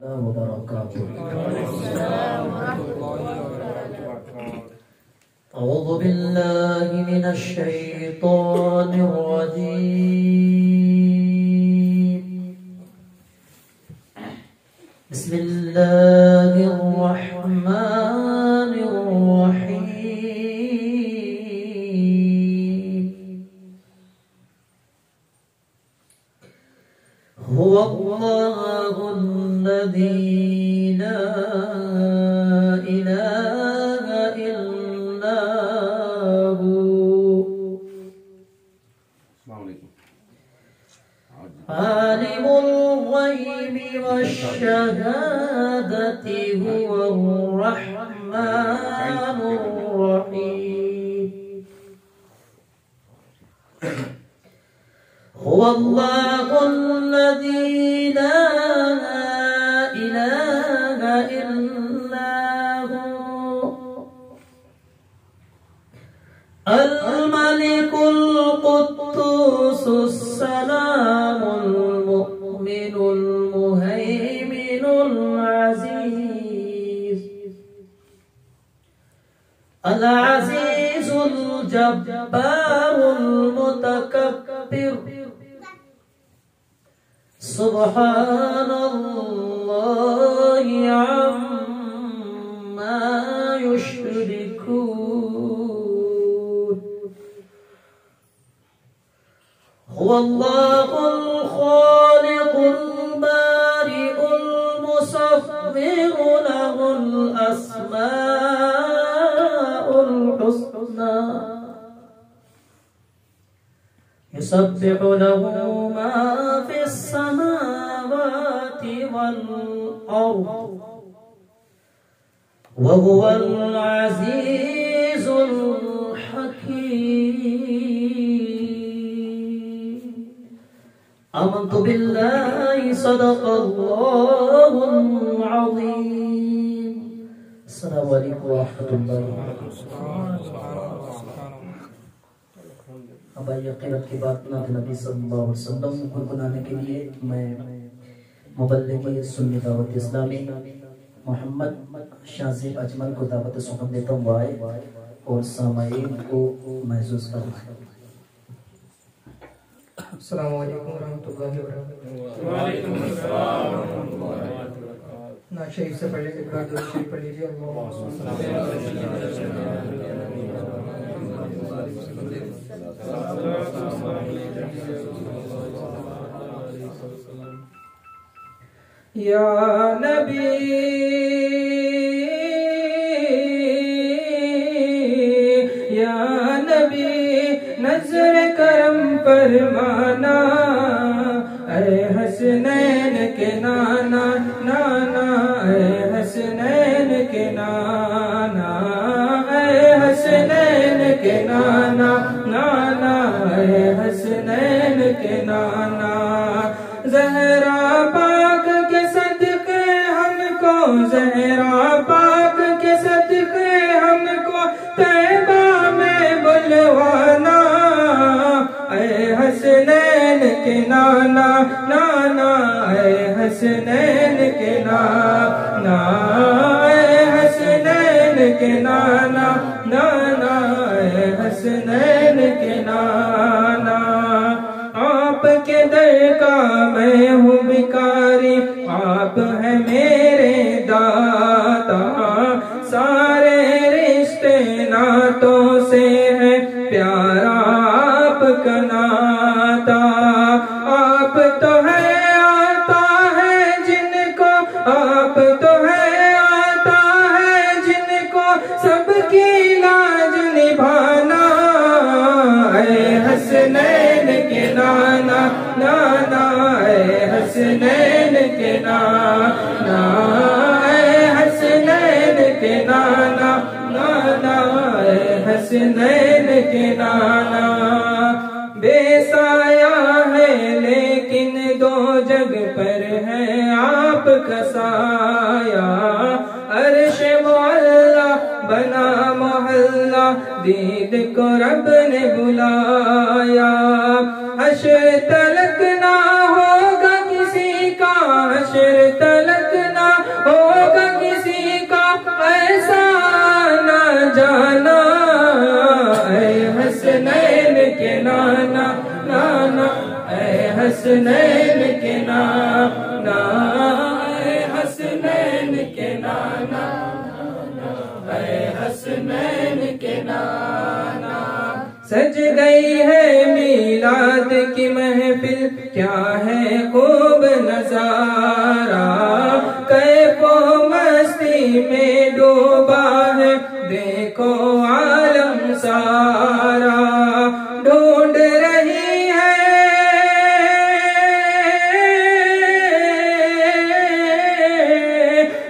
وبركاته. أعوذ بالله من الشيطان الرجيم. بسم الله الرحمن الرحيم. هو الله الذي لا إله إلا هو عالم الغيب والشهادة هو الرحمن الرحيم. هو الله الذي لا إله إلا هو الملك القدوس السلام المؤمن المهيمن العزيز الجبار المتكبر سبحان الله عما يشركون. هو الله الخالق البارئ المصور له الأسماء الحسنى يسبح له ما في السماوات والأرض وهو العزيز الحكيم. آمنت بالله صدق الله العظيم. السلام عليكم ورحمة الله وبركاته. اب آئیے قیرت کی بات نات نبی صلی اللہ علیہ وسلم گنگنانے کے لیے میں مبلغ سنی دعوت اسلامی محمد شازیب اجمل کو دعوت سخن دیتا ہوں آئے اور سامعین کو محسوس کرنا ہے. السلام علیکم ورحمۃ اللہ وبرکاتہ. وعلیکم السلام ورحمۃ اللہ وبرکاتہ. نعت شریف سے پڑھ لیجیے، درود شریف پڑھ لیجیے. یا نبی یا نبی نظر کرم فرمانا، اے حسنین کے نانا نانا، اے حسنین کے نانا، اے حسنین کے نانا نانا، اے حسنین کے نانا. زہرا پاک کے صدقے ہم کو، زہرا پاک کے صدقے ہم کو طیبہ میں بلوانا، اے حسنین کے نانا نانا، اے حسنین کے نانا، اے حسنین کے نانا نانا، اے حسنین کے نانا. آپ کے در کا میں ہوں بھکاری، آپ ہیں میرے داتا، سارے رشتے ناتوں سے ہے پیارا آپ کا ناتا. آپ تو ہے آتا ہے جن کو، آپ تو ہے آتا ہے جن کو سب کی لاج نبھانا، اے حسنین کے نانا نانا، اے حسنین کے نانا، اے حسنین کے نانا نانا، اے حسنین کے نانا. بے سایہ ہے لیکن دو جگ پر ہے آپ کا سایہ، عرش معلا بنا محلہ دید کو رب نے بلایا. حشر تلک نہ ہوگا کسی کا، حشر تلک حسنین کے نانا، اے حسنین کے نانا، اے حسنین کے نانا۔ سج گئی ہے میلاد کی محفل، کیا ہے خوب نظارہ، کیف و مستی میں ڈوبا ہے دیکھو عالم سارا، ڈھونڈ رہی ہے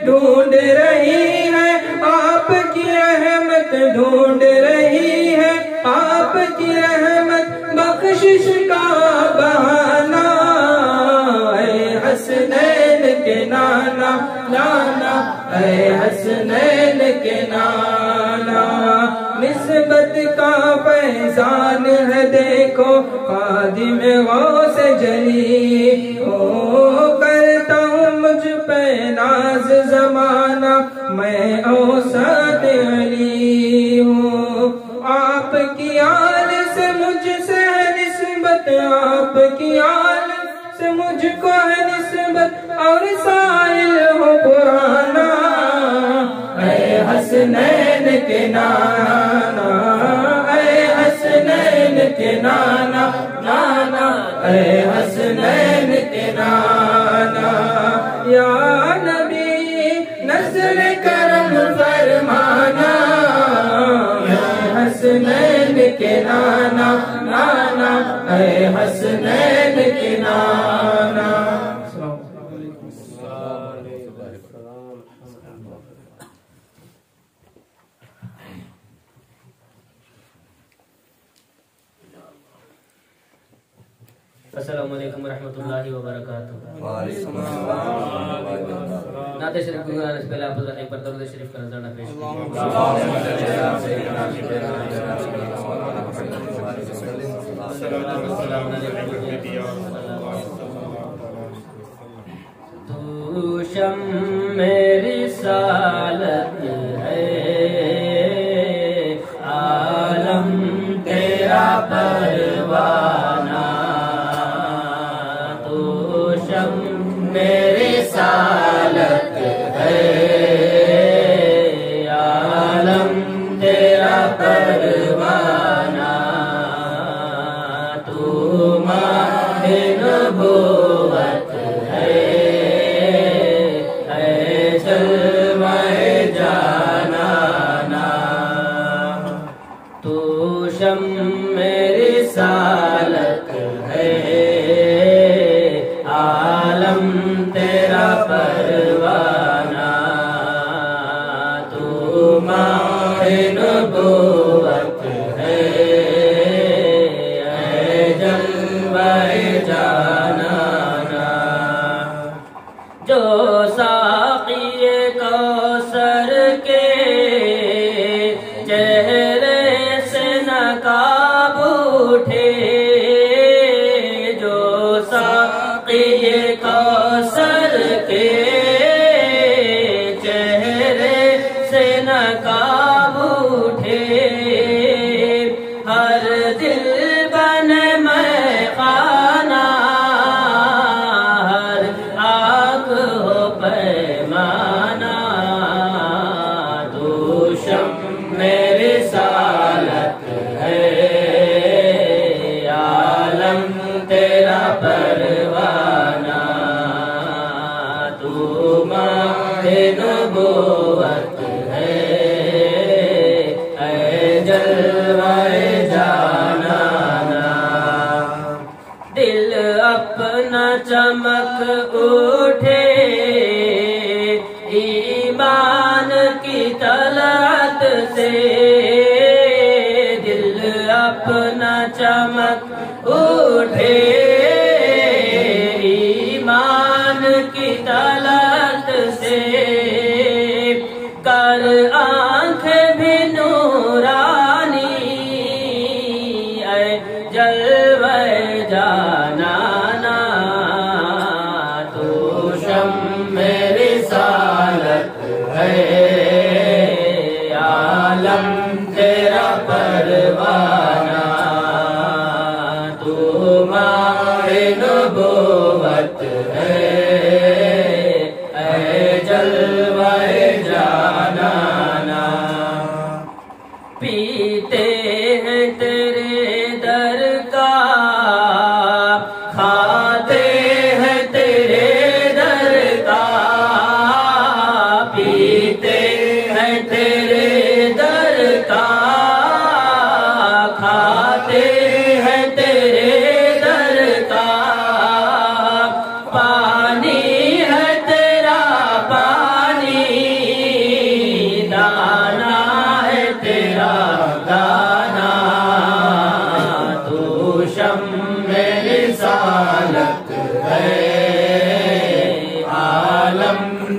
ڈھونڈ رہی ہے آپ کی رحمت، ڈھونڈ رہی ہے آپ کی رحمت، بخشش کا بہانہ، اے حسنین کے نانا نانا، اے حسنین کے نانا۔ نسبت کا فیضان ہے دیکھو خادم غوث جلی، او کرتا ہوں مجھ پہ ناز زمانہ، میں اوسط علی ہوں۔ آپ کی آل سے مجھ سے ہے نسبت، آپ کی آل سے مجھ کو ہے نسبت، اور سائل ہو پرانا، اے حسنین کے نانا، اے حسنین کے نانا نانا، اے حسنین کے نانا۔ یا نبی نظر کرم فرمانا، اے حسنین کے نانا نانا، اے حسنین کے نانا۔ السلام علیکم ورحمۃ اللہ وبرکاتہ۔ وعلیکم السلام۔ نعت شریف گنگنانے سے پہلے آپ حضرات ایک بار درود شریف کا نذرانہ پیش کیجیے۔ تو شمع رسالت ہے، عالم تیرا پروانہ، میری رسالت ہے، عالم تیرا پروانہ، تو ماہ نبوت ہے، اے جلوہ جانانا، تو شمع رسالت ہے، عالم تیرا پروانہ، تو ماہ نبوت ہے، اے جلوہ جانانا۔ جو ساقی کوثر کے چہرے سے نقاب اٹھے، جو ساقی کوثر کے چہرے سے نقاب اٹھے، ہر دل بن میخانہ، ہر آنکھ ہو پیمانہ، تو شمع رسالت ہے، عالم تیرا پروانہ، تو ماہ نبوت ہے، اے جلوہ جانانا۔ دل اپنا چمک اٹھے ایمان کی طلعت سے، دل اپنا چمک اٹھے ایمان کی طلعت سے، کر آنکھیں بھی نورانی، اے جلوہ جانانا، تو شمع رسالت ہے، عالم تیرا پروانہ، تو ماہ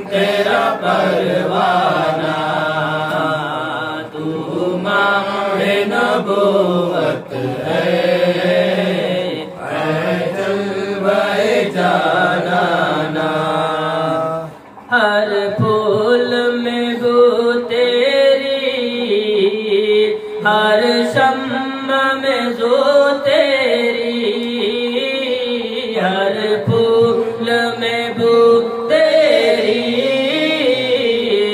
تیرا پروانہ تو ماہ نبوت ہے جلوہ جانانا ہر پھول میں بو تیری ہر شمع میں زو تیری ہر پھول میں بو تیری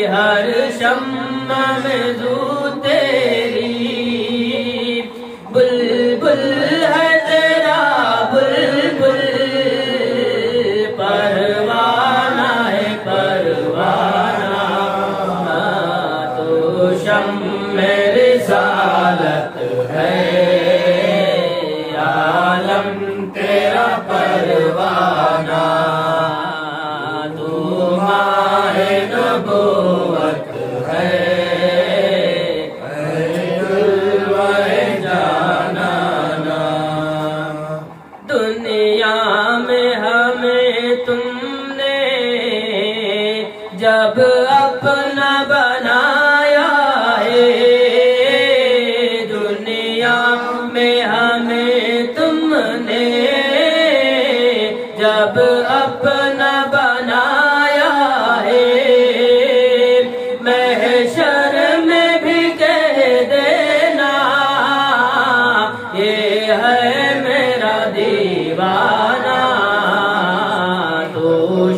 ہر شمع میں زو تیری بلبل ہے تیرا بلبل پروانہ ہے پروانہ تو شمع رسالت ہے عالم تیرا پروانہ تو ماہ نبوت ہے جلوہ جانانا دنیا میں ہمیں تم نے جب اپنا بنایا ہے دنیا میں ہمیں تم نے جب اپنا بنایا ہے محشر میں بھی کہہ دینا یہ ہے میرا دیوانہ تو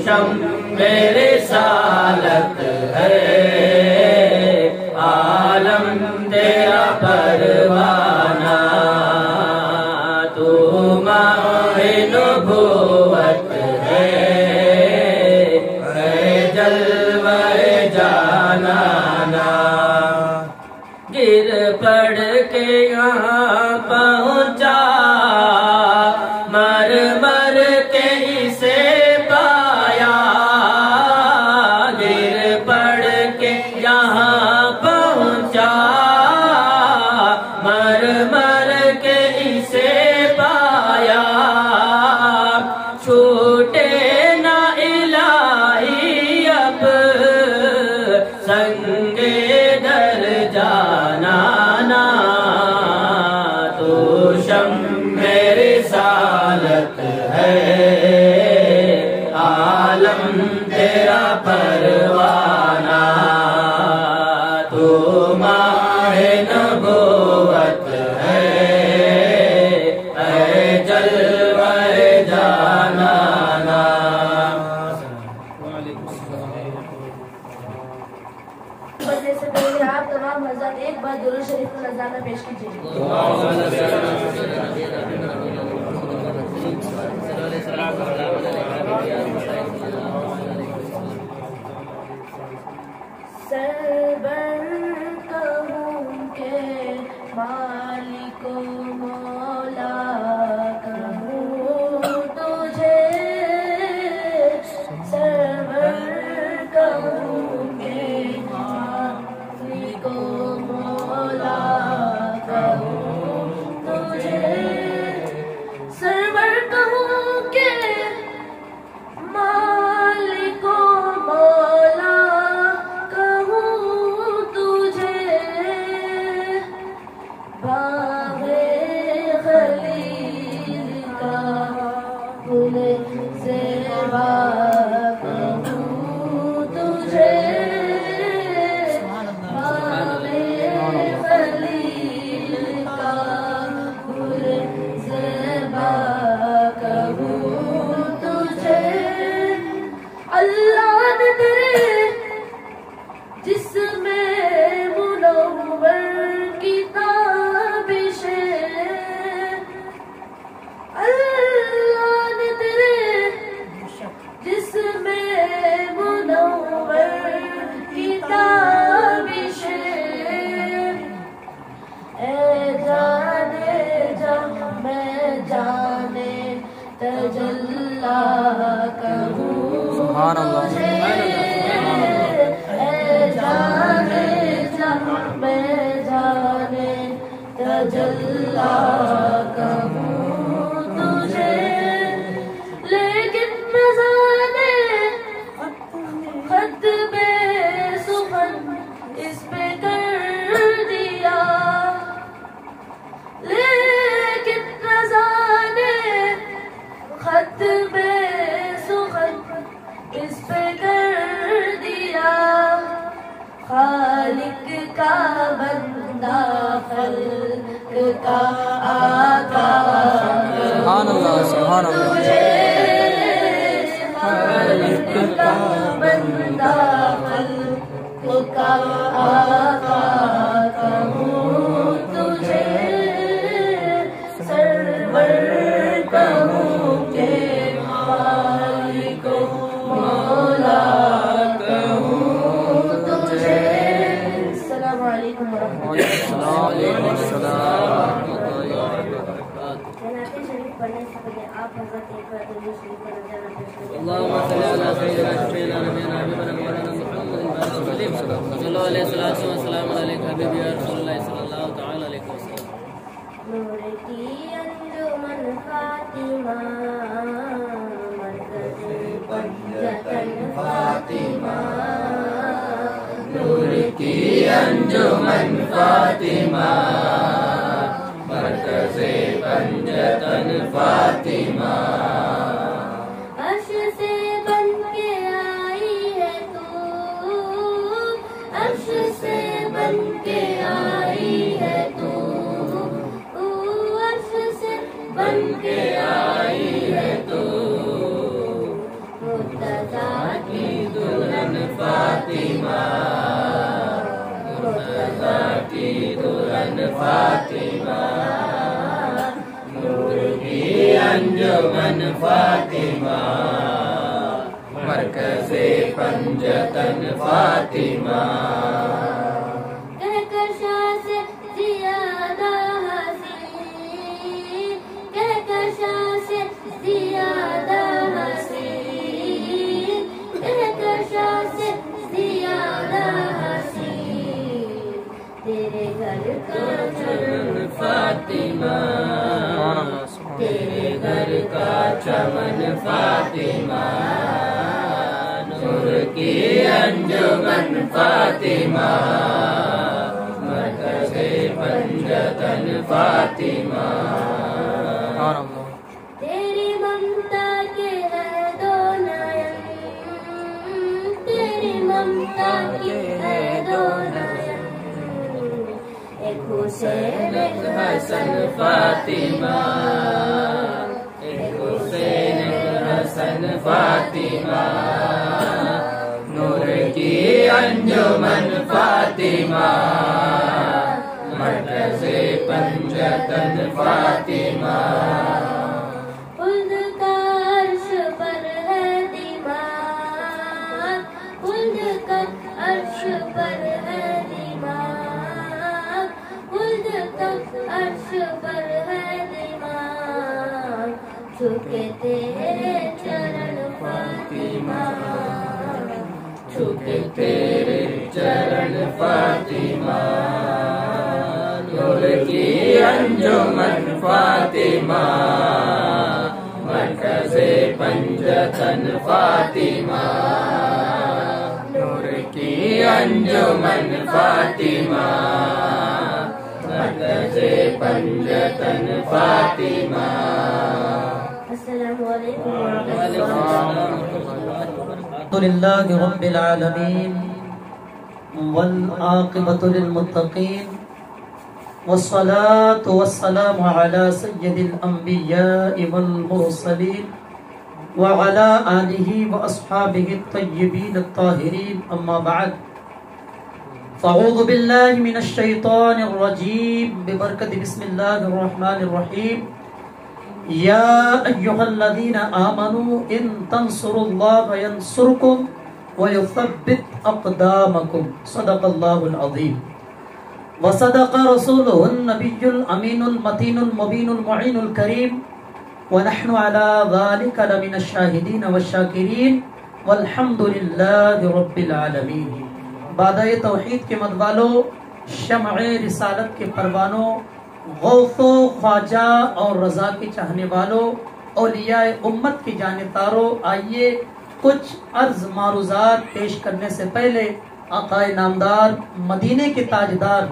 شمع رسالت ہے عالم تیرا پروانہ تو ماہ نبوت ہے جلوہ جانانا گر پڑ کے یہاں پہنچا مر مر کے اسے پایا گر پڑ کے یہاں پہنچا مر مر کے اسے پایا چھوٹے نہ الہی اب سنگ در جانانا تو شمع رسالت ہے عالم تیرا پروانہ تو ماہ نبوت ہے جلوہ جانانا بڑھنے سے پہلے آپ تمام حضرات ایک بار درود شریف کا نذرانہ پیش کیجیے سرور کہوں کہ مالک و مولا کہوں تجھے سرور کہوں کہ مالک و مولا کہوں تجھے سرور کہوں کہ مالک و مولا کہوں تجھے باغ خلیل کا گل زیبا کہوں تجھے باغ خلیل کا گل زیبا کہوں تجھے اللہ نے تیرے جس میں منور کی تابشیں اللہ نے تیرے جس میں منور کی تابشیں اے جانے جا میں جانے تجلا کہوں سبحان اللہ تجھے اے جانے جا میں جانے تجلا کہوں تجھے لیکن میں جانے خط خط بے سخن اس پہ کر دیا، لیکن رضا نے خط بے سخن اس پہ کر دیا، خالق کا بندہ خلق کا آقا، سبحان اللہ سبحان اللہ، خالق کا بندہ خلق کا آقا، کہوں تجھے سرور کہوں کہ مالک مولا کہوں تجھے۔ السلام علیکم ورحمۃ وعلیکم السلام۔ جناب شریف پڑھنے سے پہلے آپ حضرت ایک بار درود شریف کا نذرانہ پیش کریں۔ اللهم صل على سيدنا شفيعنا نبينا حبيبنا مولانا محمد وسلم صلى الله عليه وسلم عليك حبيبي يا رسول الله صلى الله تعالى عليه وسلم۔ نور کی انجمن فاطمہ، مرکز پنجتن فاطمہ، نور کی انجمن فاطمہ، مرکز پنجتن فاطمہ، عرش سے بن کے آئی ہے تو، عرش سے بن کے آئی ہے تو، عرش سے بن کے آئی ہے تو، مرتضیٰ کی دلہن فاطمہ، مرتضیٰ کی دلہن فاطمہ، نور کی انجمن فاطمہ، مرکز پنجتن فاطمہ، کہکشاں سے زیادہ حسین، کہکشاں سے زیادہ حسین، کہکشاں سے زیادہ حسین، تیرے گھر کا چمن فاطمہ، تیرے گھر کا چمن فاطمہ، نور کی انجمن فاطمہ، مرکز پنجتن فاطمہ، تیری ممتا کے ہے دو نین، تیری ممتا کے ہے دو نین، ایک حسین ایک حسن فاطمہ، ایک حسین ایک حسن فاطمہ، نور کی انجمن فاطمہ، مرکز پنجتن فاطمہ، خود کا عرش پر ہے دماغ، خود کا عرش پر ہے دماغ، خود کا عرش پر ہے دماغ، چھکے تیرے چرن فاطمہ، چھکے تیرے چرن فاطمہ، نور کی انجمن فاطمہ، مرکز پنجتن فاطمہ، نور کی انجمن فاطمہ، مرکز پنجتن فاطمہ۔ السلام علیکم ورحمۃ اللہ۔ الحمد للہ رب العالمین والعاقبۃ للمتقین والصلاة والسلام على سید الانبیاء والمرسلین وعلى آلہ واصحابہ الطیبین الطاہرین، اما بعد فاعوذ باللہ من الشیطان الرجیم ببرکت بسم اللہ الرحمن الرحیم۔ یا ایہا الذین آمنوا ان تنصروا اللہ ینصرکم ویثبت اقدامکم، صدق اللہ العظیم وصدق رسولہ النبی الامین المتین المبین المعین الکریم، ونحن على ذلك لمن الشاہدین والشاکرین والحمد للہ رب العالمین۔ بادۂ توحید کے مدوالوں، شمع رسالت کے پروانوں، غوث و خواجہ اور رضا کے چاہنے والوں، اولیاء امت کی جانبداروں، آئیے کچھ عرض معروضات پیش کرنے سے پہلے آقائے نامدار مدینے کے تاجدار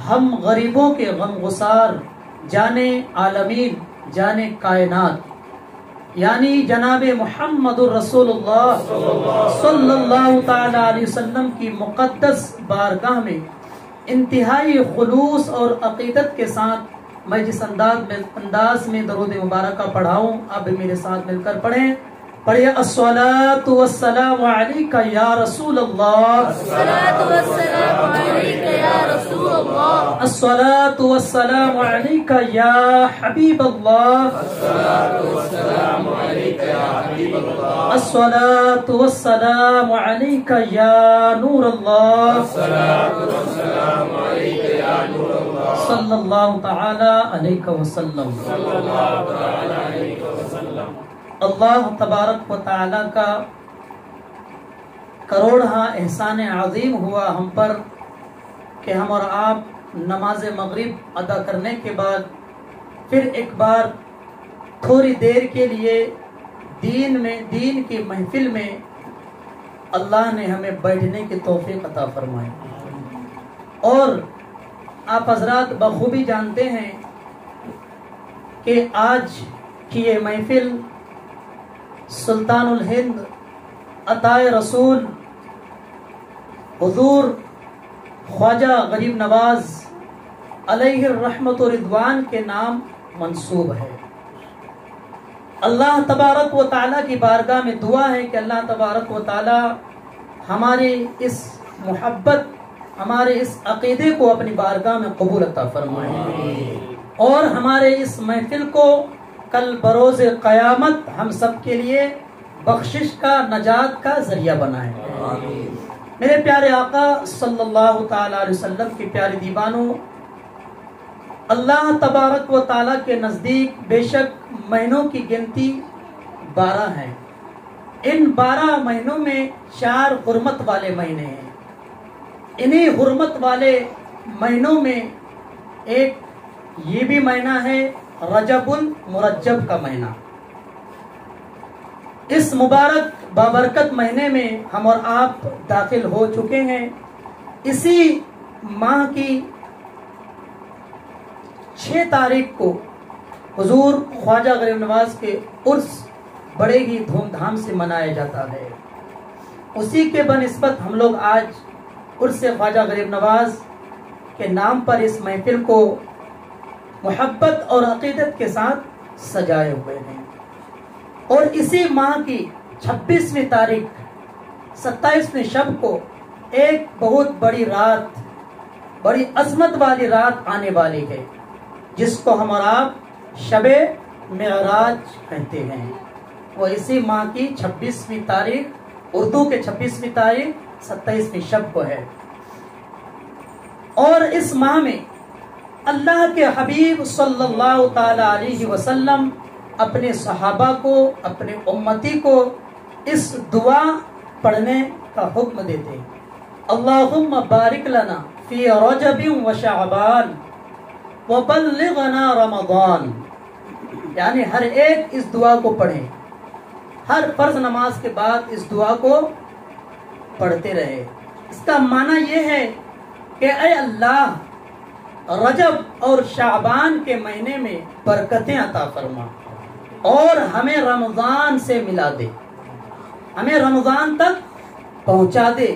ہم غریبوں کے غم گسار جانے عالمین جانے کائنات یعنی جناب محمد الرسول اللہ صلی اللہ تعالی علیہ وسلم کی مقدس بارگاہ میں انتہائی خلوص اور عقیدت کے ساتھ میں جس انداز میں درود مبارکہ پڑھاؤں آپ میرے ساتھ مل کر پڑھیں. پڑھیے الصلاۃ والسلام علیک یا رسول اللہ، الصلاۃ والسلام علیک یا رسول اللہ، الصلاۃ والسلام علیک یا حبیب اللہ، الصلاۃ والسلام علیک یا حبیب اللہ، الصلاۃ والسلام علیک یا نور اللہ، الصلاۃ والسلام علیک یا نور اللہ، صلی اللہ تعالی علیہ وسلم. صلی اللہ تعالی علیہ وسلم. اللہ تبارک و تعالی کا کروڑہا احسان عظیم ہوا ہم پر کہ ہم اور آپ نماز مغرب ادا کرنے کے بعد پھر ایک بار تھوڑی دیر کے لیے دین کی محفل میں اللہ نے ہمیں بیٹھنے کی توفیق عطا فرمائی. اور آپ حضرات بخوبی جانتے ہیں کہ آج کی یہ محفل سلطان الہند عطائے رسول حضور خواجہ غریب نواز علیہ الرحمت و رضوان کے نام منسوب ہے. اللہ تبارک و تعالیٰ کی بارگاہ میں دعا ہے کہ اللہ تبارک و تعالیٰ ہماری اس محبت ہمارے اس عقیدے کو اپنی بارگاہ میں قبول عطا فرمائے اور ہمارے اس محفل کو کل بروز قیامت ہم سب کے لیے بخشش کا نجات کا ذریعہ بنائے. میرے پیارے آقا صلی اللہ تعالی علیہ وسلم کے پیارے دیوانوں، اللہ تبارک و تعالیٰ کے نزدیک بے شک مہینوں کی گنتی 12 ہے. ان 12 مہینوں میں 4 حرمت والے مہینے ہیں. انہی حرمت والے مہینوں میں ایک یہ بھی مہینہ ہے رجب المرجب کا مہینہ. اس مبارک بابرکت مہینے میں ہم اور آپ داخل ہو چکے ہیں. اسی ماہ کی 6 تاریخ کو حضور خواجہ غریب نواز کے عرس بڑے ہی دھوم دھام سے منایا جاتا ہے. اسی کے بنسبت ہم لوگ آج عرس خواجہ غریب نواز کے نام پر اس محفل کو محبت اور عقیدت کے ساتھ سجائے ہوئے ہیں. اور اسی ماہ کی 26ویں تاریخ 27ویں شب کو ایک بہت بڑی رات، بڑی عظمت والی رات آنے والی ہے جس کو ہم اور آپ شب معراج کہتے ہیں. وہ اسی ماہ کی 26ویں تاریخ، اردو کے 26ویں تاریخ 27ویں شب کو ہے. اور اس ماہ میں اللہ کے حبیب صلی اللہ تعالی علیہ وسلم اپنے صحابہ کو، اپنے امتی کو اس دعا پڑھنے کا حکم دیتے ہیں. اللہم بارک لنا فی رجب و شعبان وبلغنا رمضان. یعنی ہر ایک اس دعا کو پڑھیں، ہر فرض نماز کے بعد اس دعا کو پڑھتے رہے. اس کا معنی یہ ہے کہ اے اللہ رجب اور شعبان کے مہینے میں برکتیں عطا فرما اور ہمیں رمضان سے ملا دے، ہمیں رمضان تک پہنچا دے.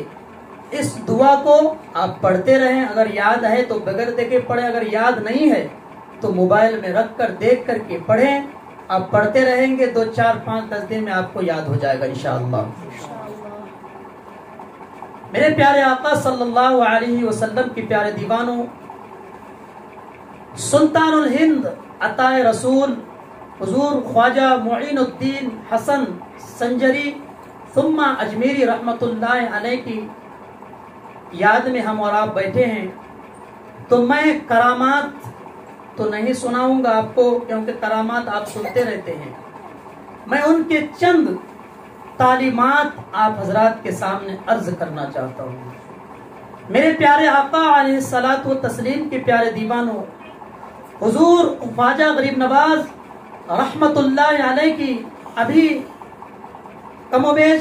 اس دعا کو آپ پڑھتے رہیں. اگر یاد ہے تو بغیر دیکھے پڑھیں، اگر یاد نہیں ہے تو موبائل میں رکھ کر دیکھ کر کے پڑھیں. آپ پڑھتے رہیں گے 2 4 5 10 دن میں آپ کو یاد ہو جائے گا انشاءاللہ. میرے پیارے آقا صلی اللہ علیہ وسلم کی پیارے دیوانوں، سلطان الہند عطائے رسول حضور خواجہ معین الدین حسن سنجری ثم اجمیری رحمت اللہ علیہ کی یاد میں ہم اور آپ بیٹھے ہیں. تو میں کرامات تو نہیں سناؤں گا آپ کو، کیونکہ کرامات آپ سنتے رہتے ہیں. میں ان کے چند تعلیمات آپ حضرات کے سامنے عرض کرنا چاہتا ہوں. میرے پیارے آقا علیہ الصلوۃ والتسلیم کے پیارے دیوانوں، حضور خواجہ غریب نواز رحمت اللہ علیہ کی ابھی کم و بیش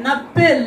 90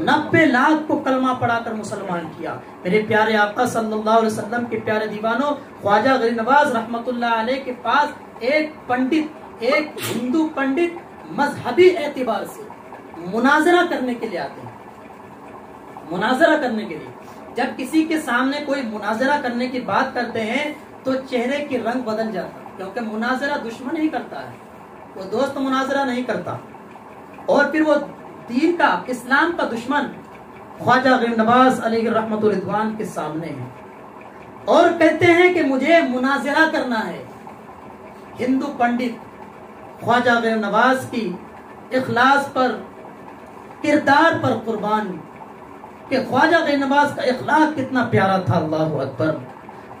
90 لاکھ کو کلمہ پڑھا کر مسلمان کیا. میرے پیارے آقا صلی اللہ علیہ وسلم کے پیارے دیوانوں، خواجہ غریب نواز رحمت اللہ علیہ کے پاس ایک ہندو پنڈت مذہبی اعتبار سے مناظرہ کرنے کے لیے آتے ہیں. مناظرہ کرنے کے لیے جب کسی کے سامنے کوئی مناظرہ کرنے کی بات کرتے ہیں تو چہرے کی رنگ بدل جاتا ہے، کیونکہ مناظرہ دشمن ہی کرتا ہے، وہ دوست مناظرہ نہیں کرتا. اور پھر وہ دین کا، اسلام کا دشمن خواجہ غریب نواز علیہ رحمت الرضوان کے سامنے ہے اور کہتے ہیں کہ مجھے مناظرہ کرنا ہے. ہندو پنڈت خواجہ غریب نواز کی اخلاص پر، کردار پر قربان کہ خواجہ غریب نواز کا اخلاق کتنا پیارا تھا. اللہ اکبر.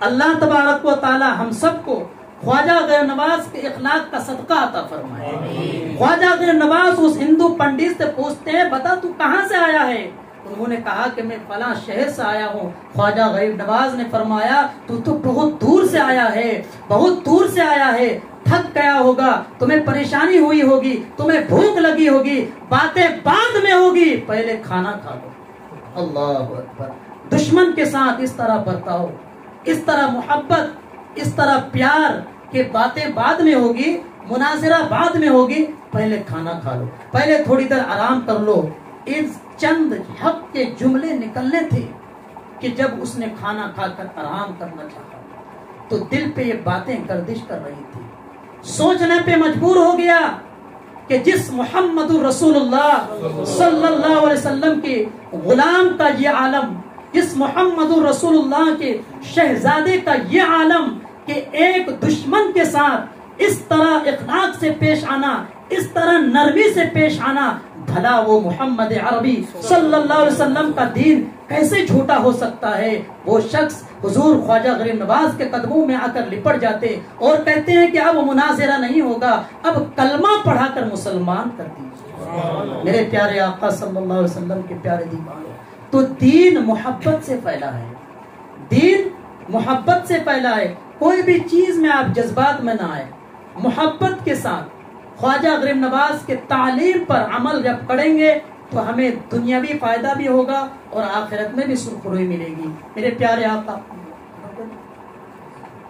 اللہ تبارک و تعالی ہم سب کو خواجہ غریب نواز کے اخلاق کا صدقہ عطا فرمائے. خواجہ غریب نواز اس ہندو پنڈت سے پوچھتے ہیں بتا تو کہاں سے آیا ہے؟ انہوں نے کہا کہ میں فلاں شہر سے آیا ہوں. خواجہ غریب نواز نے فرمایا تو بہت دور سے آیا ہے، بہت دور سے آیا ہے، تھک گیا ہوگا، تمہیں پریشانی ہوئی ہوگی، تمہیں بھوک لگی ہوگی، باتیں بعد میں ہوگی، پہلے کھانا کھا لو. اللہ اکبر. دشمن کے ساتھ اس طرح برتاؤ، اس طرح محبت، اس طرح پیار کہ باتیں بعد میں ہوگی، مناظرہ بعد میں ہوگی، پہلے کھانا کھا لو، پہلے تھوڑی دیر آرام کر لو. اس چند حق کے جملے نکلنے تھے کہ جب اس نے کھانا کھا کر آرام کرنا چاہا تو دل پہ یہ باتیں گردش کر رہی تھی. سوچنے پہ مجبور ہو گیا کہ جس محمد رسول اللہ صلی اللہ علیہ وسلم کے غلام کا یہ عالم، جس محمد رسول اللہ کے شہزادے کا یہ عالم کہ ایک دشمن کے ساتھ اس طرح اخلاق سے پیش آنا، اس طرح نرمی سے پیش آنا، بھلا وہ محمد عربی صلی اللہ علیہ وسلم کا دین کیسے جھوٹا ہو سکتا ہے؟ وہ شخص حضور خواجہ غریب نواز کے قدموں میں آ کر لپٹ جاتے اور کہتے ہیں کہ اب مناظرہ نہیں ہوگا، اب کلمہ پڑھا کر مسلمان کر دیجیے. میرے پیارے آقا صلی اللہ علیہ وسلم کے پیارے دیوانوں، تو دین محبت سے پھیلا ہے، دین محبت سے پھیلا ہے. کوئی بھی چیز میں آپ جذبات میں نہ آئے، محبت کے ساتھ خواجہ غریب نواز کے تعلیم پر عمل جب کریں گے تو ہمیں دنیاوی فائدہ بھی ہوگا اور آخرت میں بھی سرخروئی ملے گی. میرے پیارے آقا،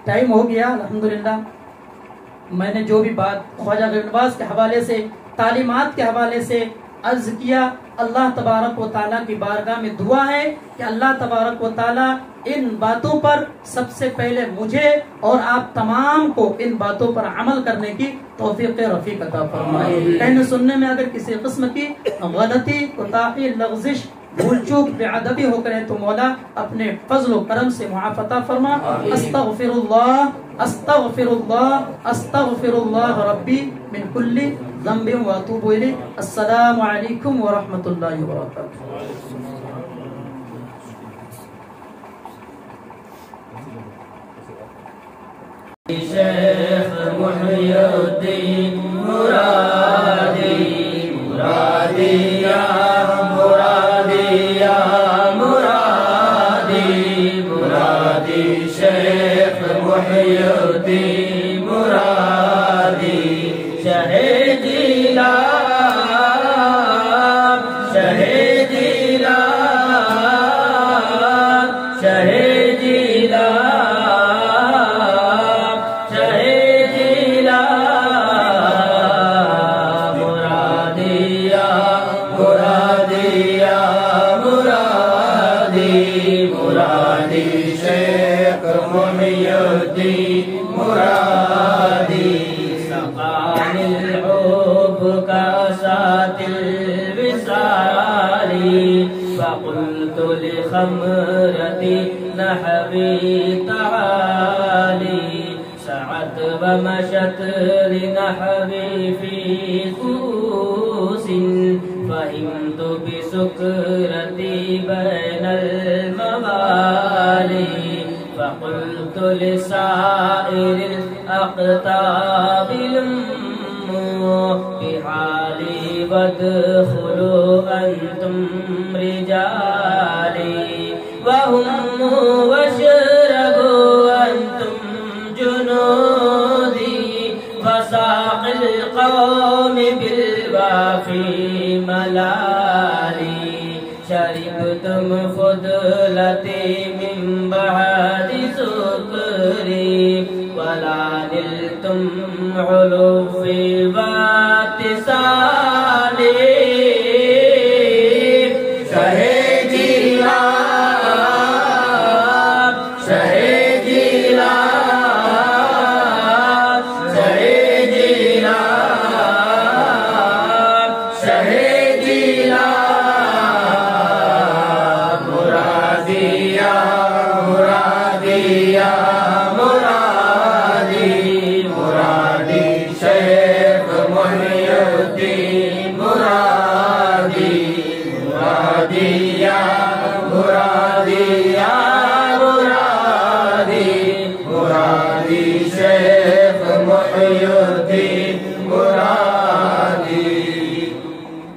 ٹائم ہو گیا الحمدللہ. میں نے جو بھی بات خواجہ غریب نواز کے حوالے سے، تعلیمات کے حوالے سے عرض کیا، اللہ تبارک و تعالیٰ کی بارگاہ میں دعا ہے کہ اللہ تبارک و تعالیٰ ان باتوں پر سب سے پہلے مجھے اور آپ تمام کو ان باتوں پر عمل کرنے کی توفیق رفیق عطا فرمائے. کہنے سننے میں اگر کسی قسم کی غلطی، کوتاہی، لغزش، بھول چوک، بے ادبی ہو کرے تو مولا اپنے فضل و کرم سے معاف عطا فرما. استغفر اللہ، استغفر اللہ، استغفر اللہ ربی من کل ذنب واتوب الیہ. السلام علیکم ورحمۃ اللہ وبرکاتہ. شیخ محی الدین مرادی، مرادی یا مرادی یا مرادی، مرادی شیخ محی الدین مرادی. شہ جیلا، شہ جیلا، شہ جیلا، فقلت لخمرتي نحوي تعالي، سعت ومشت لنحوي في كوس، فهمت بسكرتي بين الموالي. فقلت لسائر الأقطاب لموا بحالي وادخلوا أنتم رجالي، وهموا واشربوا أنتم جنودي، فساق القوم بالوافي ملالي. تم خود لتی من بعد سکری ولا نلتم علوفی واتصالی مرادی یا